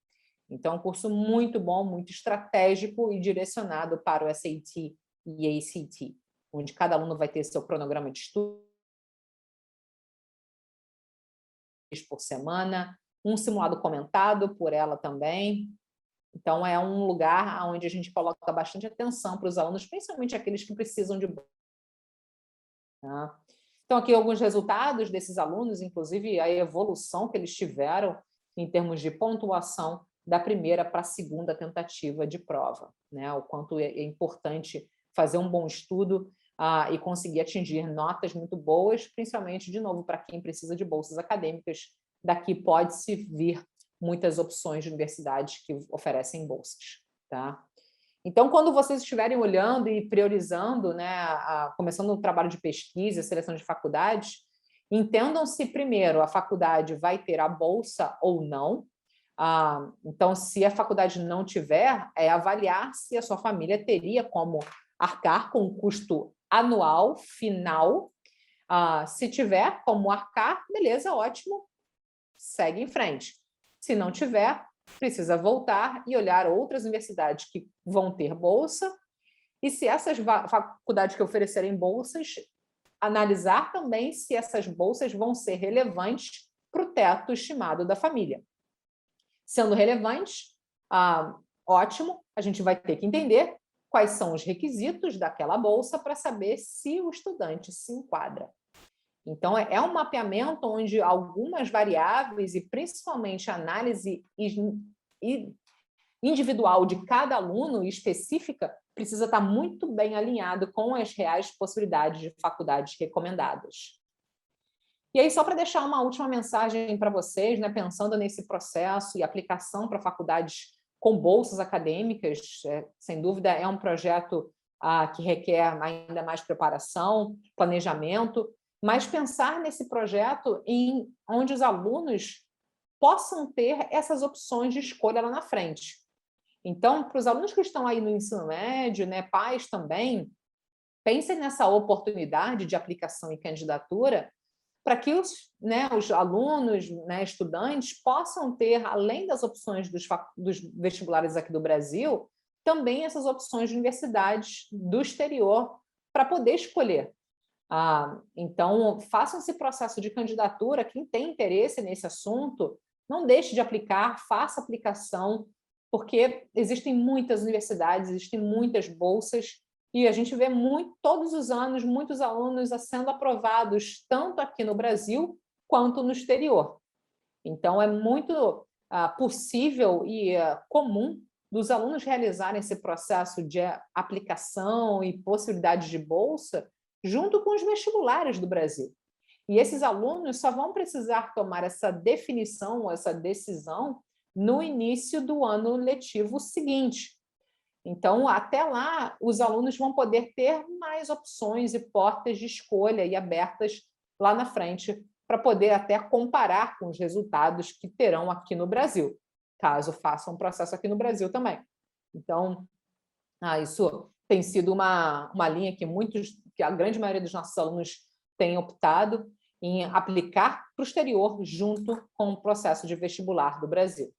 S1: Então, é um curso muito bom, muito estratégico e direcionado para o SAT e ACT, onde cada aluno vai ter seu cronograma de estudo por semana, um simulado comentado por ela também. Então, é um lugar onde a gente coloca bastante atenção para os alunos, principalmente aqueles que precisam de... Tá? Então, aqui alguns resultados desses alunos, inclusive a evolução que eles tiveram em termos de pontuação da primeira para a 2ª tentativa de prova, né? O quanto é importante fazer um bom estudo e conseguir atingir notas muito boas, principalmente, de novo, para quem precisa de bolsas acadêmicas. Daqui pode-se vir muitas opções de universidades que oferecem bolsas. Tá? Então, quando vocês estiverem olhando e priorizando, né, começando o trabalho de pesquisa, seleção de faculdades, entendam se, primeiro, a faculdade vai ter a bolsa ou não. Então, se a faculdade não tiver, é avaliar se a sua família teria como arcar com o custo anual final. Se tiver como arcar, beleza, ótimo, segue em frente. Se não tiver, precisa voltar e olhar outras universidades que vão ter bolsa, e se essas faculdades que oferecerem bolsas, analisar também se essas bolsas vão ser relevantes para o teto estimado da família. Sendo relevante, ótimo, a gente vai ter que entender quais são os requisitos daquela bolsa para saber se o estudante se enquadra. Então, é um mapeamento onde algumas variáveis, e principalmente a análise individual de cada aluno, específica, precisa estar muito bem alinhado com as reais possibilidades de faculdades recomendadas. E aí, só para deixar uma última mensagem para vocês, né, pensando nesse processo e aplicação para faculdades com bolsas acadêmicas, sem dúvida é um projeto que requer ainda mais preparação, planejamento, mas pensar nesse projeto em onde os alunos possam ter essas opções de escolha lá na frente. Então, para os alunos que estão aí no ensino médio, né, pais também, pensem nessa oportunidade de aplicação e candidatura para que os alunos, né, estudantes, possam ter, além das opções dos vestibulares aqui do Brasil, também essas opções de universidades do exterior para poder escolher. Então, façam esse processo de candidatura, quem tem interesse nesse assunto, não deixe de aplicar, faça aplicação, porque existem muitas universidades, existem muitas bolsas, e a gente vê todos os anos, muitos alunos sendo aprovados, tanto aqui no Brasil, quanto no exterior. Então, é muito possível e comum dos alunos realizarem esse processo de aplicação e possibilidades de bolsa junto com os vestibulares do Brasil. E esses alunos só vão precisar tomar essa definição, essa decisão, no início do ano letivo seguinte. Então, até lá, os alunos vão poder ter mais opções e portas de escolha e abertas lá na frente, para poder até comparar com os resultados que terão aqui no Brasil, caso façam um processo aqui no Brasil também. Então, isso tem sido uma linha que a grande maioria dos nossos alunos tem optado em aplicar para o exterior, junto com o processo de vestibular do Brasil.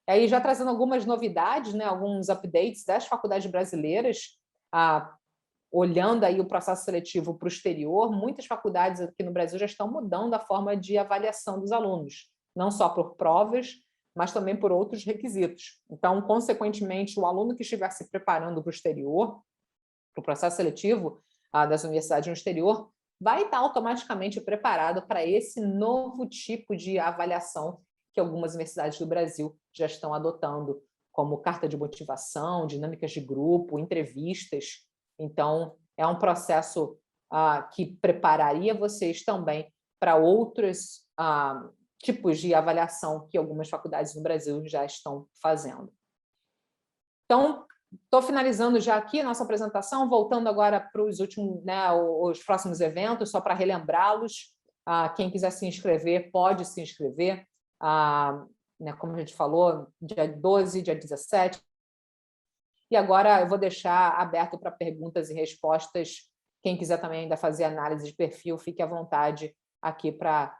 S1: E aí, já trazendo algumas novidades, né, alguns updates das faculdades brasileiras, olhando aí o processo seletivo para o exterior, muitas faculdades aqui no Brasil já estão mudando a forma de avaliação dos alunos, não só por provas, mas também por outros requisitos. Então, consequentemente, o aluno que estiver se preparando para o exterior, para o processo seletivo das universidades no exterior, vai estar automaticamente preparado para esse novo tipo de avaliação que algumas universidades do Brasil já estão adotando, como carta de motivação, dinâmicas de grupo, entrevistas. Então, é um processo que prepararia vocês também para outros tipos de avaliação que algumas faculdades no Brasil já estão fazendo. Então, estou finalizando já aqui a nossa apresentação, voltando agora para os últimos, né, os próximos eventos, só para relembrá-los. Quem quiser se inscrever, pode se inscrever. Né, como a gente falou, dia 12, dia 17. E agora eu vou deixar aberto para perguntas e respostas. Quem quiser também ainda fazer análise de perfil, fique à vontade aqui para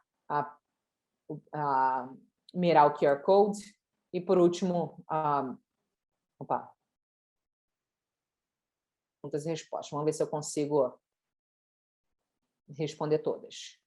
S1: mirar o QR Code. E, por último, perguntas e respostas. Vamos ver se eu consigo responder todas.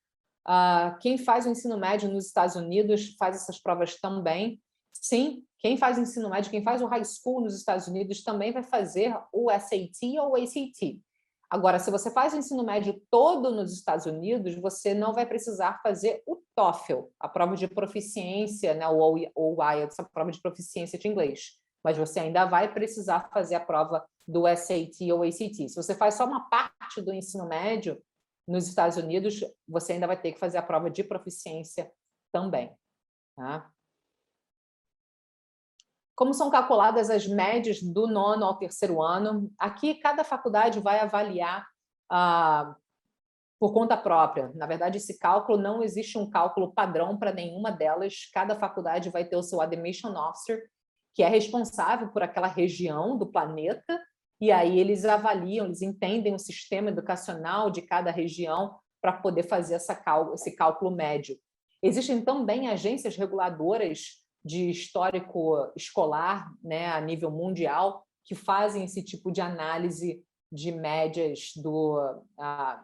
S1: Quem faz o ensino médio nos Estados Unidos faz essas provas também? Sim, quem faz o ensino médio, quem faz o high school nos Estados Unidos também vai fazer o SAT ou o ACT. Agora, se você faz o ensino médio todo nos Estados Unidos, você não vai precisar fazer o TOEFL, a prova de proficiência, né, ou IELTS, a prova de proficiência de inglês. Mas você ainda vai precisar fazer a prova do SAT ou ACT. Se você faz só uma parte do ensino médio nos Estados Unidos, você ainda vai ter que fazer a prova de proficiência também. Tá? Como são calculadas as médias do 9º ao 3º ano? Aqui, cada faculdade vai avaliar por conta própria. Na verdade, esse cálculo, não existe um cálculo padrão para nenhuma delas. Cada faculdade vai ter o seu Admission Officer, que é responsável por aquela região do planeta, e aí eles avaliam, eles entendem o sistema educacional de cada região para poder fazer esse cálculo médio. Existem também agências reguladoras de histórico escolar, né, a nível mundial, que fazem esse tipo de análise de médias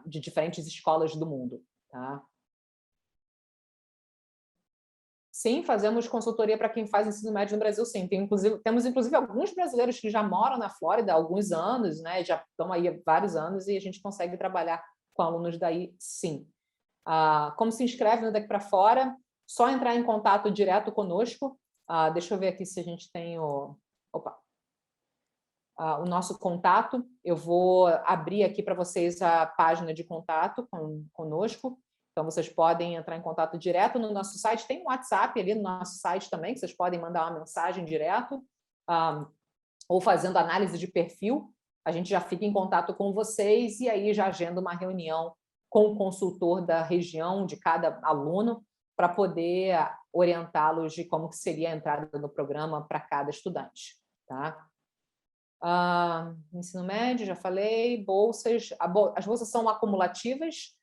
S1: de diferentes escolas do mundo. Tá? Sim, fazemos consultoria para quem faz ensino médio no Brasil, sim. Temos, inclusive, alguns brasileiros que já moram na Flórida há alguns anos, né? Já estão aí há vários anos, e a gente consegue trabalhar com alunos daí, sim. Como se inscreve no Daqui para Fora? Só entrar em contato direto conosco. Deixa eu ver aqui se a gente tem o... Opa! o nosso contato. Eu vou abrir aqui para vocês a página de contato conosco. Então, vocês podem entrar em contato direto no nosso site. Tem um WhatsApp ali no nosso site também, que vocês podem mandar uma mensagem direto, ou fazendo análise de perfil. A gente já fica em contato com vocês e aí já agenda uma reunião com o consultor da região, de cada aluno, para poder orientá-los de como que seria a entrada no programa para cada estudante. Tá? Ensino médio, já falei, bolsas. As bolsas são acumulativas,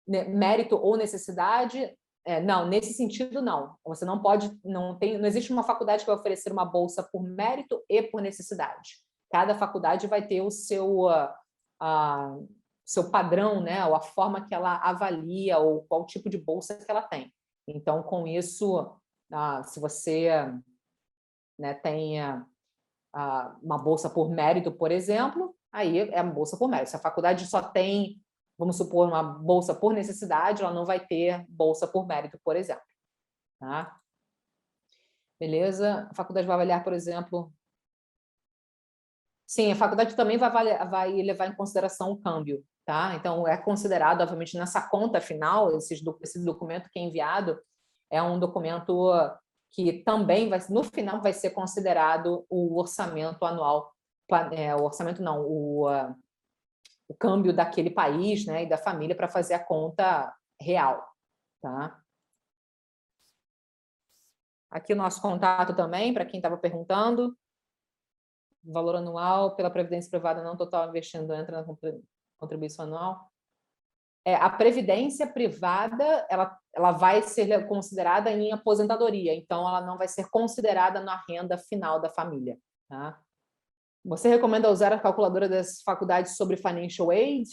S1: mérito ou necessidade. Não, nesse sentido, não. Você não pode, não existe uma faculdade que vai oferecer uma bolsa por mérito e por necessidade. Cada faculdade vai ter o seu padrão, né, ou a forma que ela avalia, ou qual tipo de bolsa que ela tem. Então, com isso, se você, né, tem uma bolsa por mérito, por exemplo, aí é uma bolsa por mérito. Se a faculdade só tem, vamos supor, uma bolsa por necessidade, ela não vai ter bolsa por mérito, por exemplo. Tá? Beleza? A faculdade vai avaliar, por exemplo... Sim, a faculdade também vai levar em consideração o câmbio. Tá? Então, é considerado, obviamente, nessa conta final, esse documento que é enviado é um documento que também, no final, vai ser considerado o orçamento anual, o orçamento não, o câmbio daquele país, né, e da família para fazer a conta real. Tá? Aqui o nosso contato também, para quem estava perguntando. Valor anual pela previdência privada não total investindo entra na contribuição anual. A previdência privada ela vai ser considerada em aposentadoria, então ela não vai ser considerada na renda final da família. Tá? Você recomenda usar a calculadora das faculdades sobre financial aid?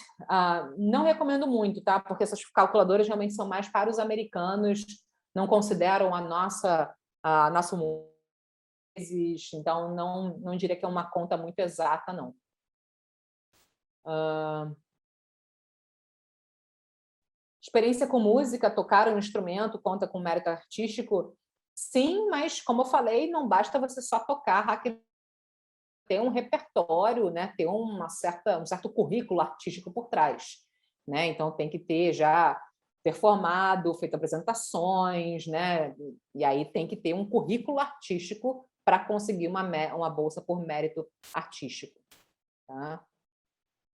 S1: Não recomendo muito, tá? Porque essas calculadoras realmente são mais para os americanos, não consideram a nossa então não diria que é uma conta muito exata, não. Experiência com música, tocar um instrumento, conta com mérito artístico? Sim, mas como eu falei, não basta você só tocar, ter um repertório, né? Ter um certo currículo artístico por trás. Né? Então, tem que ter já performado, feito apresentações, né? E aí tem que ter um currículo artístico para conseguir uma bolsa por mérito artístico. Tá?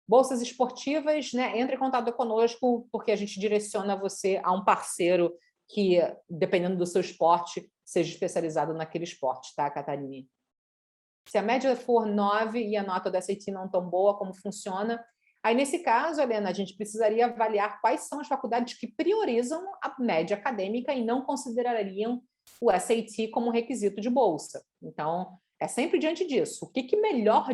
S1: Bolsas esportivas, né? Entre em contato conosco, porque a gente direciona você a um parceiro que, dependendo do seu esporte, seja especializado naquele esporte, tá, Catarina? Se a média for 9 e a nota da SAT não tão boa, como funciona? Aí, nesse caso, Helena, a gente precisaria avaliar quais são as faculdades que priorizam a média acadêmica e não considerariam o SAT como requisito de bolsa. Então, é sempre diante disso. O que melhor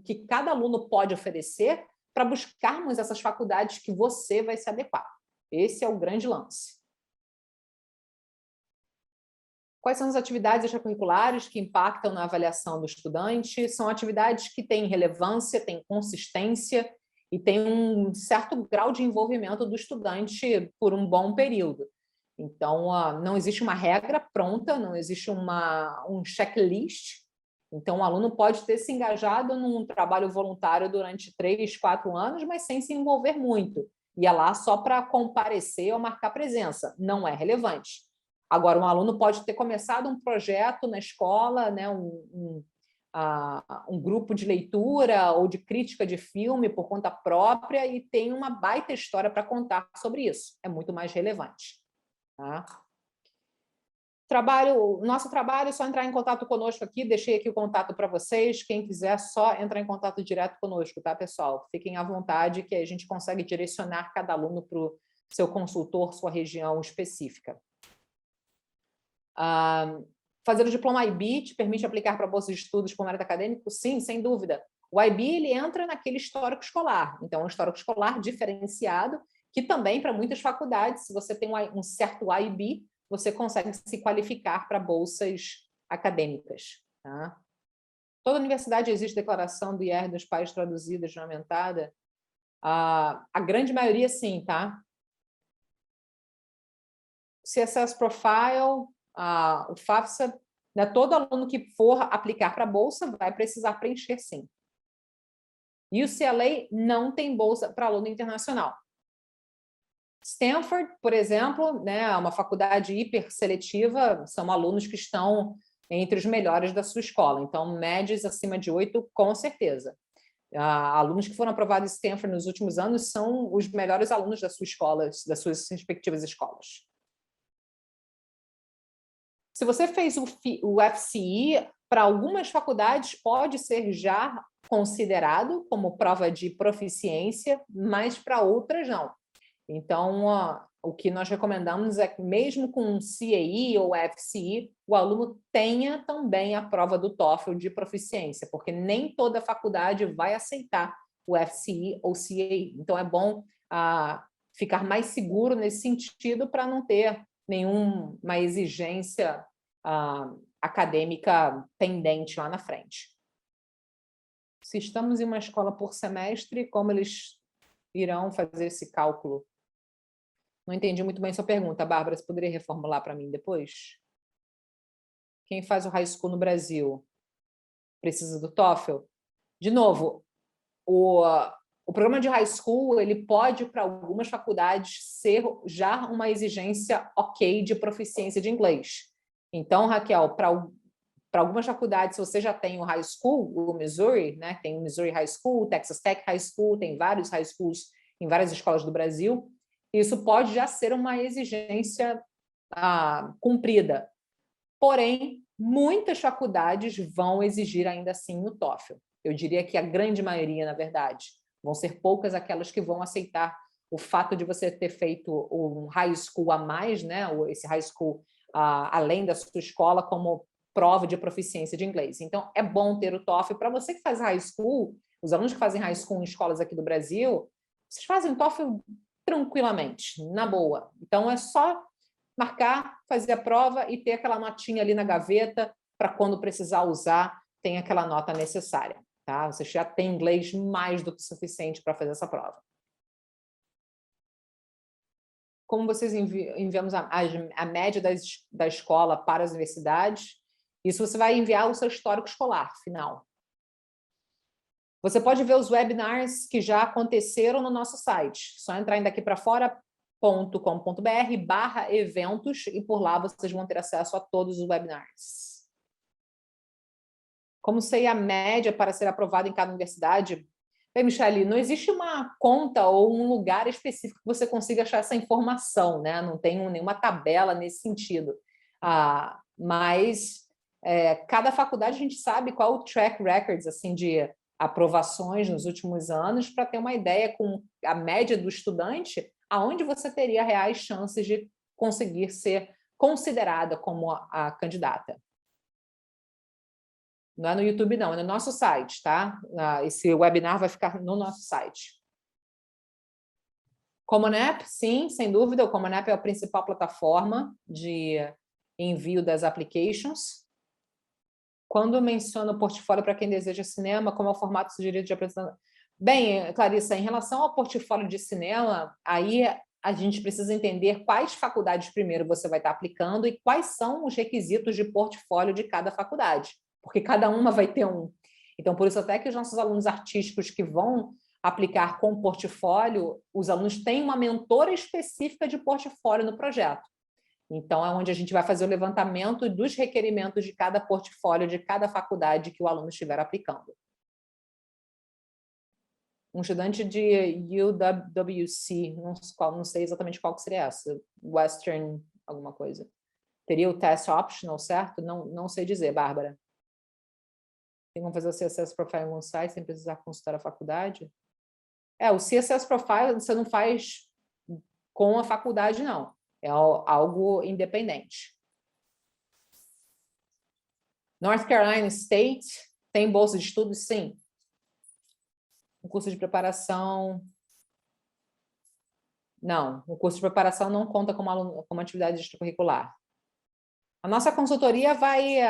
S1: que cada aluno pode oferecer para buscarmos essas faculdades que você vai se adequar? Esse é o grande lance. Quais são as atividades extracurriculares que impactam na avaliação do estudante? São atividades que têm relevância, têm consistência e têm um certo grau de envolvimento do estudante por um bom período. Então, não existe uma regra pronta, não existe um checklist. Então, o aluno pode ter se engajado num trabalho voluntário durante 3, 4 anos, mas sem se envolver muito. Ia lá só para comparecer ou marcar presença. Não é relevante. Agora, um aluno pode ter começado um projeto na escola, né, um grupo de leitura ou de crítica de filme por conta própria e tem uma baita história para contar sobre isso. É muito mais relevante. Tá? Nosso trabalho é só entrar em contato conosco aqui, deixei aqui o contato para vocês, quem quiser só entrar em contato direto conosco, tá, pessoal? Fiquem à vontade que a gente consegue direcionar cada aluno para o seu consultor, sua região específica. Fazer o diploma IB te permite aplicar para bolsa de estudos por mérito acadêmico? Sim, sem dúvida. O IB ele entra naquele histórico escolar, então é um histórico escolar diferenciado, que também, para muitas faculdades, se você tem um certo IB, você consegue se qualificar para bolsas acadêmicas. Tá? Toda universidade existe declaração do IR dos pais traduzida, juramentada? A grande maioria, sim, tá? CSS Profile, o FAFSA, né, todo aluno que for aplicar para a bolsa vai precisar preencher, sim. E o UCLA não tem bolsa para aluno internacional. Stanford, por exemplo, né, é uma faculdade hiper seletiva, são alunos que estão entre os melhores da sua escola. Então, médias acima de 8, com certeza. Alunos que foram aprovados em Stanford nos últimos anos são os melhores alunos das suas escolas, das suas respectivas escolas. Se você fez o FCE, para algumas faculdades pode ser já considerado como prova de proficiência, mas para outras não. Então, o que nós recomendamos é que mesmo com um CAE ou FCE, o aluno tenha também a prova do TOEFL de proficiência, porque nem toda faculdade vai aceitar o FCE ou CAE. Então, é bom ficar mais seguro nesse sentido para não ter nenhuma exigência acadêmica pendente lá na frente. Se estamos em uma escola por semestre, como eles irão fazer esse cálculo? Não entendi muito bem sua pergunta, Bárbara. Você poderia reformular para mim depois? Quem faz o high school no Brasil precisa do TOEFL? De novo, o programa de high school ele pode, para algumas faculdades, ser já uma exigência ok de proficiência de inglês. Então, Raquel, para algumas faculdades, se você já tem o high school, o Missouri, né? Tem o Missouri High School, o Texas Tech High School, tem vários high schools em várias escolas do Brasil. Isso pode já ser uma exigência cumprida. Porém, muitas faculdades vão exigir ainda assim o TOEFL. Eu diria que a grande maioria, na verdade. Vão ser poucas aquelas que vão aceitar o fato de você ter feito um high school a mais, né? Esse high school além da sua escola, como prova de proficiência de inglês. Então, é bom ter o TOEFL. Para você que faz high school, os alunos que fazem high school em escolas aqui do Brasil, vocês fazem o TOEFL tranquilamente, na boa. Então, é só marcar, fazer a prova e ter aquela notinha ali na gaveta para quando precisar usar, tem aquela nota necessária. Tá? Você já tem inglês mais do que suficiente para fazer essa prova. Como vocês enviamos a média da escola para as universidades, isso você vai enviar o seu histórico escolar final. Você pode ver os webinars que já aconteceram no nosso site. Só entrar em daquipra-fora.com.br/eventos e por lá vocês vão ter acesso a todos os webinars. Como sei a média para ser aprovado em cada universidade? Bem, Michele, não existe uma conta ou um lugar específico que você consiga achar essa informação, né? Não tem nenhuma tabela nesse sentido. Mas cada faculdade a gente sabe qual o track records assim, de aprovações nos últimos anos para ter uma ideia com a média do estudante, aonde você teria reais chances de conseguir ser considerada como a candidata. Não é no YouTube, não, é no nosso site, tá? Esse webinar vai ficar no nosso site. Common App, sim, sem dúvida. O Common App é a principal plataforma de envio das applications. Quando menciono o portfólio para quem deseja cinema, como é o formato sugerido de apresentação? Bem, Clarissa, em relação ao portfólio de cinema, aí a gente precisa entender quais faculdades primeiro você vai estar aplicando e quais são os requisitos de portfólio de cada faculdade, porque cada uma vai ter um. Então, por isso até que os nossos alunos artísticos que vão aplicar com portfólio, os alunos têm uma mentora específica de portfólio no projeto. Então, é onde a gente vai fazer o levantamento dos requerimentos de cada portfólio, de cada faculdade que o aluno estiver aplicando. Um estudante de UWC, não sei exatamente qual que seria essa, Western alguma coisa. Teria o test optional, certo? Não sei dizer, Bárbara. Tem como fazer o CSS Profile em um site sem precisar consultar a faculdade? O CSS Profile você não faz com a faculdade, não. É algo independente. North Carolina State tem bolsa de estudos? Sim. Um curso de preparação... Não, o curso de preparação não conta como atividade extracurricular. A nossa consultoria vai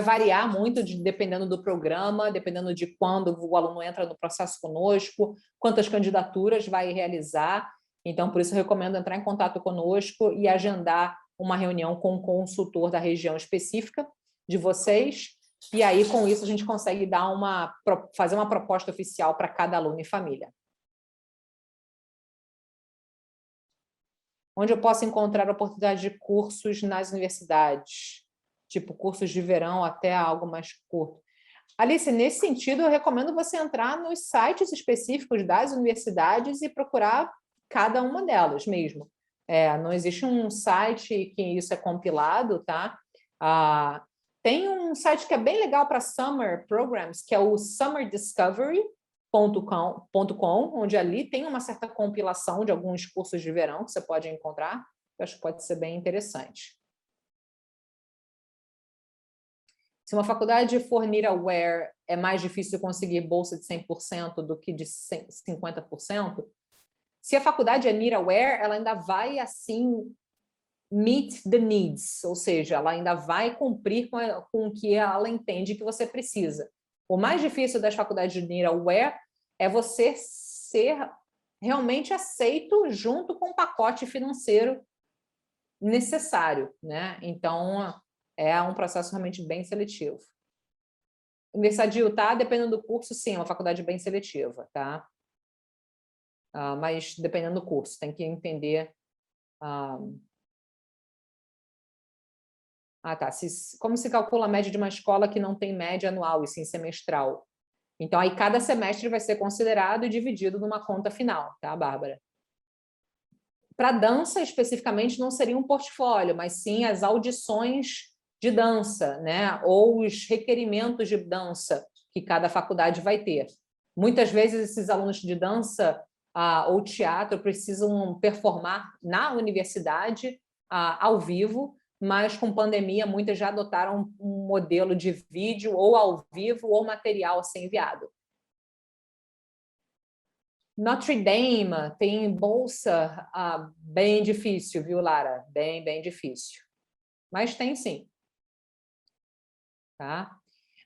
S1: variar muito dependendo do programa, dependendo de quando o aluno entra no processo conosco, quantas candidaturas vai realizar. Então, por isso, eu recomendo entrar em contato conosco e agendar uma reunião com um consultor da região específica de vocês, e aí, com isso, a gente consegue fazer uma proposta oficial para cada aluno e família. Onde eu posso encontrar oportunidade de cursos nas universidades, tipo cursos de verão até algo mais curto. Alice, nesse sentido, eu recomendo você entrar nos sites específicos das universidades e procurar cada uma delas mesmo. Não existe um site que isso é compilado, tá? Tem um site que é bem legal para Summer Programs, que é o summerdiscovery.com, onde ali tem uma certa compilação de alguns cursos de verão que você pode encontrar. Eu acho que pode ser bem interessante. Se uma faculdade for NIRA-aware, é mais difícil conseguir bolsa de 100% do que de 50%? Se a faculdade é NIRA-aware, ela ainda vai, assim, meet the needs, ou seja, ela ainda vai cumprir com o que ela entende que você precisa. O mais difícil das faculdades de NIRA-aware é você ser realmente aceito junto com o pacote financeiro necessário, né? Então, é um processo realmente bem seletivo. Universidade de Utah, dependendo do curso, sim, é uma faculdade bem seletiva, tá? Mas dependendo do curso, tem que entender... como se calcula a média de uma escola que não tem média anual, e sim semestral? Então, aí cada semestre vai ser considerado e dividido numa conta final, tá, Bárbara? Para dança, especificamente, não seria um portfólio, mas sim as audições de dança, né? Ou os requerimentos de dança que cada faculdade vai ter. Muitas vezes, esses alunos de dança ou teatro precisam performar na universidade ao vivo, mas com pandemia, muitas já adotaram um modelo de vídeo ou ao vivo ou material a ser enviado. Notre Dame tem bolsa bem difícil, viu, Lara? Bem difícil. Mas tem sim. Tá?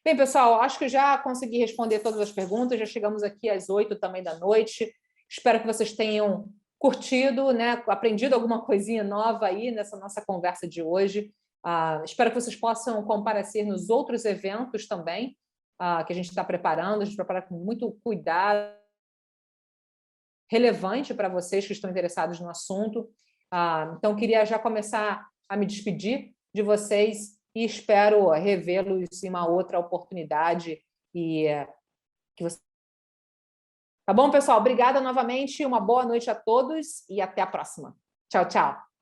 S1: Bem, pessoal, acho que já consegui responder todas as perguntas, já chegamos aqui às 8 também da noite. Espero que vocês tenham curtido, né? Aprendido alguma coisinha nova aí nessa nossa conversa de hoje. Espero que vocês possam comparecer nos outros eventos também, que a gente está preparando. A gente prepara com muito cuidado, relevante para vocês que estão interessados no assunto. Então, queria já começar a me despedir de vocês e espero revê-los em uma outra oportunidade. Tá bom, pessoal? Obrigada novamente, uma boa noite a todos e até a próxima. Tchau, tchau.